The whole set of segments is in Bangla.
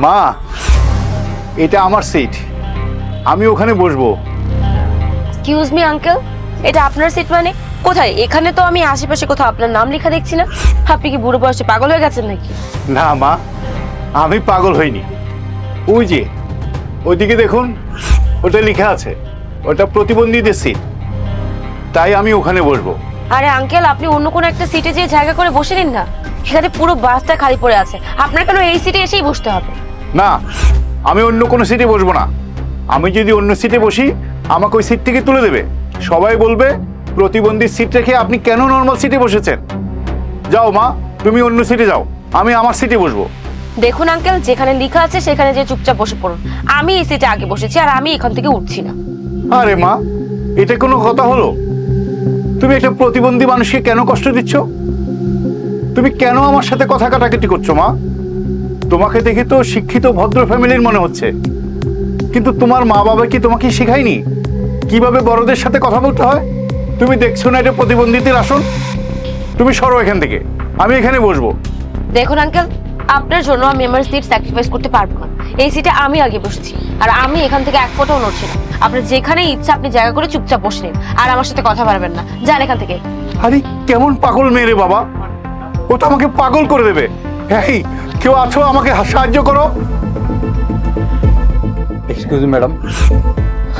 মা, এটা আমার সিট, আমি ওখানে বসবো। এক্সকিউজ মি আঙ্কেল, এটা আপনার সিট মানে? কোথায়? এখানে তো আমি আশেপাশে কোথাও আপনার নাম লেখা দেখছি না। আপনি কি বুড়ো বয়সে পাগল হয়ে গেছেন নাকি? না মা, আমি পাগল হইনি। ওই যে ওইদিকে দেখুন, ওটা লেখা আছে, ওটা প্রতিবন্ধীদের সিট, তাই আমি ওখানে বসবো। আরে আঙ্কেল, আপনি অন্য কোনো একটা সিটে যেয়ে জায়গা করে বসে নিন না। সেখানে পুরো বাসটা খালি পড়ে আছে, আপনার কেন এই সিটে এসেই বসতে হবে? না, আমি অন্য কোনো সিটে বসবো না। আমি যদি অন্য সিটে বসি, আমাকে ওই সিট থেকে তুলে দেবে। সবাই বলবে প্রতিবন্ধী সিট রেখে আপনি কেন নর্মাল সিটে বসেছেন। যাও মা, তুমি অন্য সিটে যাও, আমি আমার সিটে বসবো। দেখুন আঙ্কেল, যেখানে লেখা আছে সেখানে যে চুপচাপ বসে পড়ুন। আমি এই সিটে আগে বসেছি আর আমি এখান থেকে উঠছি না। আরে মা, এটা কোনো কথা হলো? তুমি একটা প্রতিবন্ধী মানুষকে কেন কষ্ট দিচ্ছ? তুমি কেন আমার সাথে কথা কাটাকাটি করছো মা? তোমাকে দেখে তো শিক্ষিত ভদ্র ফ্যামিলির মনে হচ্ছে, কিন্তু তোমার মা বাবা কি তোমাকে শেখায়নি কিভাবে বড়দের সাথে কথা বলতে হয়? তুমি দেখছো না এটা প্রতিবন্ধীদের আসন? তুমি সরো এখান থেকে, আমি এখানে বসবো। দেখুন আঙ্কেল, আপনার জন্য আমি আমার সিট স্যাক্রিফাইস করতে পারবো না। এই সিটে আমি আগে বসেছি আর আমি এখান থেকে এক ফোঁটাও নড়ছি না। আপনার যেখানে ইচ্ছা আপনি জায়গা করে চুপচাপ বসে নিন, আর আমার সাথে কথা বলবেন না। যান এখান থেকে। আরে কেমন পাগল মেয়ে রে বাবা, ও তো আমাকে পাগল করে দেবে। এই কেউ আছো, আমাকে সাহায্য করো। এক্সকিউজ মি ম্যাডাম,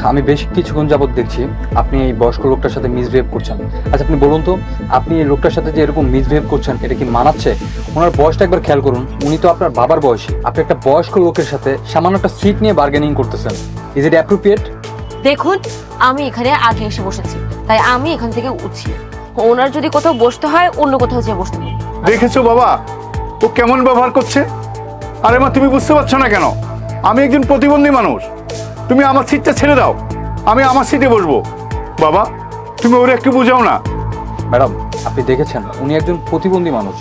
আমি বেশ কিছুক্ষণ যাবত দেখছি আপনি এই বয়স্ক লোকটার সাথে মিসবিহেভ করছেন। আচ্ছা আপনি বলুন তো, আপনি এই লোকটার সাথে যে এরকম মিসবিহেভ করছেন এটা কি মানাচ্ছে? ওনার বয়সটা একবার খেয়াল করুন, উনি তো আপনার বাবার বয়সী। আপনি একটা বয়স্ক লোকের সাথে সামান্য একটা সিট নিয়ে বার্গেনিং করতেছেন। Is it appropriate? দেখুন, আমি এখানে আগে এসে বসেছি, তাই আমি এখান থেকে উঠছি। ওনার যদি কোথাও বসতে হয় অন্য কোথাও যেয়ে বসতে হবে। দেখেছো বাবা, ও কেমন ব্যবহার করছে? আরে মা, তুমি বুঝতে পারছো না কেন? আমি একজন প্রতিবন্ধী মানুষ। তুমি আমার সিটটা ছেড়ে দাও, আমি আমার সিটে বসবো। বাবা, তুমি ওরা একটু বুঝাও না। ম্যাডাম, আপনি দেখেছেন উনি একজন প্রতিবন্ধী মানুষ,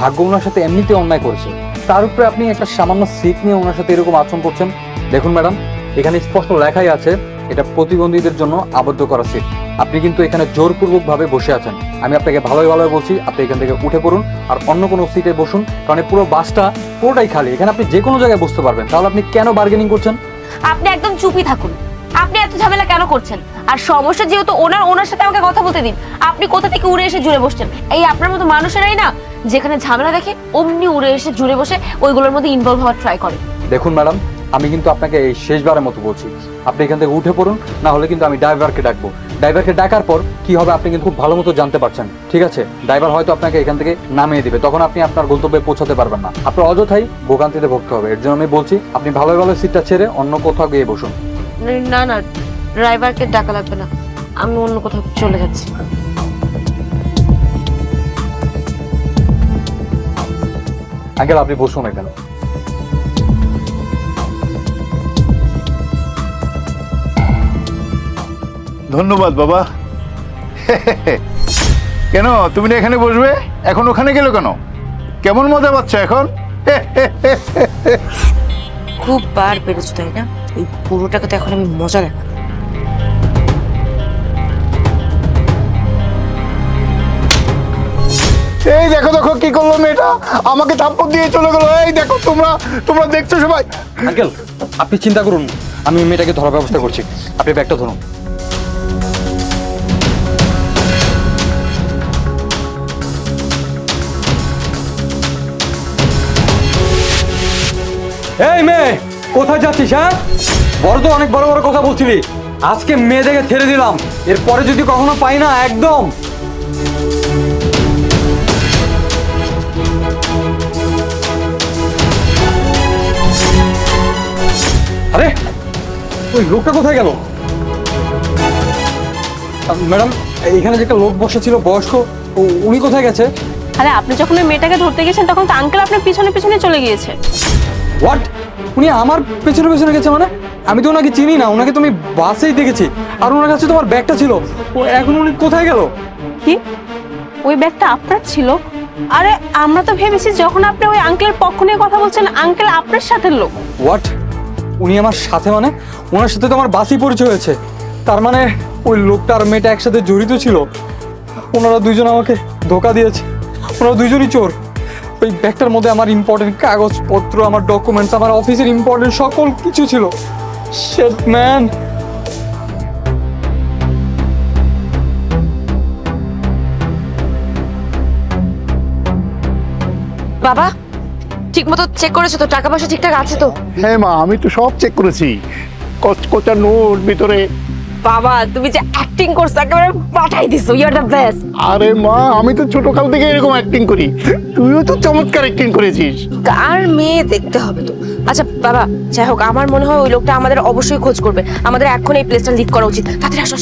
ভাগ্য ওনার সাথে এমনিতে অন্যায় করেছে, তার উপরে আপনি একটা সামান্য সিট নিয়ে ওনার সাথে এরকম আচরণ করছেন। দেখুন ম্যাডাম, এখানে স্পষ্ট লেখাই আছে এটা প্রতিবন্ধীদের জন্য আবদ্ধ করা সিট। আপনি কিন্তু এখানে জোরপূর্বক ভাবে বসে আছেন। আমি আপনাকে ভালোই ভালোই বলছি, আপনি এখান থেকে উঠে পড়ুন আর অন্য কোনো সিটে বসুন, কারণ পুরো বাসটা পুরোটাই খালি। এখানে আপনি যে কোনো জায়গায় বসতে পারবেন। তাহলে আপনি কেন বার্গেনিং করছেন? আপনি একদম চুপই থাকুন। আপনি এত ঝামেলা কেন করছেন? আর সমস্যা যেহেতু ওনার সাথে আমাকে কথা বলতে দিন। আপনি কোথা থেকে উড়ে এসে জুড়ে বসছেন? এই আপনার মতো মানুষেরাই না যেখানে ঝামেলা দেখে অমনি উড়ে এসে জুড়ে বসে ওইগুলোর মধ্যে ইনভলভ হওয়ার ট্রাই করে। দেখুন ম্যাডাম, আমি কিন্তু আপনাকে এই শেষবারের মতো বলছি, আপনি এখান থেকে উঠে পড়ুন, না হলে কিন্তু আমি ড্রাইভারকে ডাকবো। ড্রাইভারকে ডাকার পর কি হবে আপনি কিন্তু খুব ভালো মতো জানতে পারছেন। ঠিক আছে, ড্রাইভার হয়তো আপনাকে এখান থেকে নামিয়ে দিবে, তখন আপনি আপনার গন্তব্যে পৌঁছাতে পারবেন না। আপনার অযথাই ভোগান্তিতে ভুগতে হবে। এর জন্য আমি বলছি আপনি ভালোই ভালো সিটটা ছেড়ে অন্য কোথাও গিয়ে বসুন। না না, ড্রাইভারকে ডাকা লাগবে না, আমি অন্য কোথাও চলে যাচ্ছি। আঙ্কেল, আপনি বসুন এখানে। ধন্যবাদ বাবা। কেন তুমি না এখানে বসবে? এখন ওখানে গেল কেন? কেমন মজা পাচ্ছ এখন? খুব বার বেড়েছো তাই না? এই পুরোটাকে তো এখন আমি মজা দেখা। এই দেখো দেখো কি করলো মেয়েটা, আমাকে থাপ্পড় দিয়ে চলে গেলো। এই দেখো, তোমরা দেখছো সবাই। আঙ্কেল, আপনি চিন্তা করুন, আমি মেয়েটাকে ধরার ব্যবস্থা করছি। আপনি ব্যাগটা ধরুন। এই মেয়ে, কোথায় যাচ্ছিস? হ্যাঁ, বড় তো অনেক বড় বড় কথা বলছিলি, আজকে মেয়েদেরকে ছেড়ে দিলাম, এরপরে যদি কখনো পাই না একদম। আরে ওই লোকটা কোথায় গেল? ম্যাডাম, এখানে যে একটা লোক বসেছিল বয়স্ক, উনি কোথায় গেছে? আরে আপনি যখন ওই মেয়েটাকে ধরতে গেছেন তখন তো আঙ্কেল আপনার পিছনে পিছনে চলে গিয়েছে। হোয়াট? উনি আমার পেছনে পেছনে গেছে মানে? আমি তো ওনাকে চিনি না, ওনাকে তুমি বাসেই দেখেছি, আর ওনার কাছে তোমার ব্যাগটা ছিল। ও এখন উনি কোথায় গেল? কি ওই ব্যাগটা আপনার ছিল? আরে আমরা তো ভেবেছি যখন আপনি ওই আঙ্কেলের পক্ষ নিয়ে কথা বলছেন আঙ্কেল আপনার সাথে লোক। হোয়াট? উনি আমার সাথে মানে? ওনার সাথে তো আমার বাসই পরিচয় হয়েছে, তার মানে ওই লোকটা আর মেয়েটা একসাথে জড়িত ছিল। ওনারা দুইজন আমাকে ধোকা দিয়েছে, ওনারা দুইজনই চোর। ওই ব্যাগটার মধ্যে আমার ইম্পর্টেন্ট কাগজপত্র, আমার ডকুমেন্টস, আমার অফিসের ইম্পর্টেন্ট সকল কিছু ছিল। Shit man. বাবা ঠিক মতো চেক করেছো তো? টাকা পয়সা ঠিকঠাক আছে তো? হ্যাঁ মা, আমি তো সব চেক করেছি, কচকচা নোট ভিতরে। বাবা তুমি যে অ্যাক্টিং করছো একেবারে পাঠাই দিছো, ইউ আর দ্য বেস্ট। আরে মা, আমি তো ছোটকাল থেকে এরকম অ্যাক্টিং করি, তুইও তো চমৎকার অ্যাক্টিং করেছিস। কার মেয়ে দেখতে হবে তো। আচ্ছা বাবা, যাই হোক, আমার মনে হয় ওই লোকটা আমাদের অবশ্যই খোঁজ করবে। আমাদের এখন এই প্লেসটা লিভ করা উচিত। তাড়াতাড়ি আসো।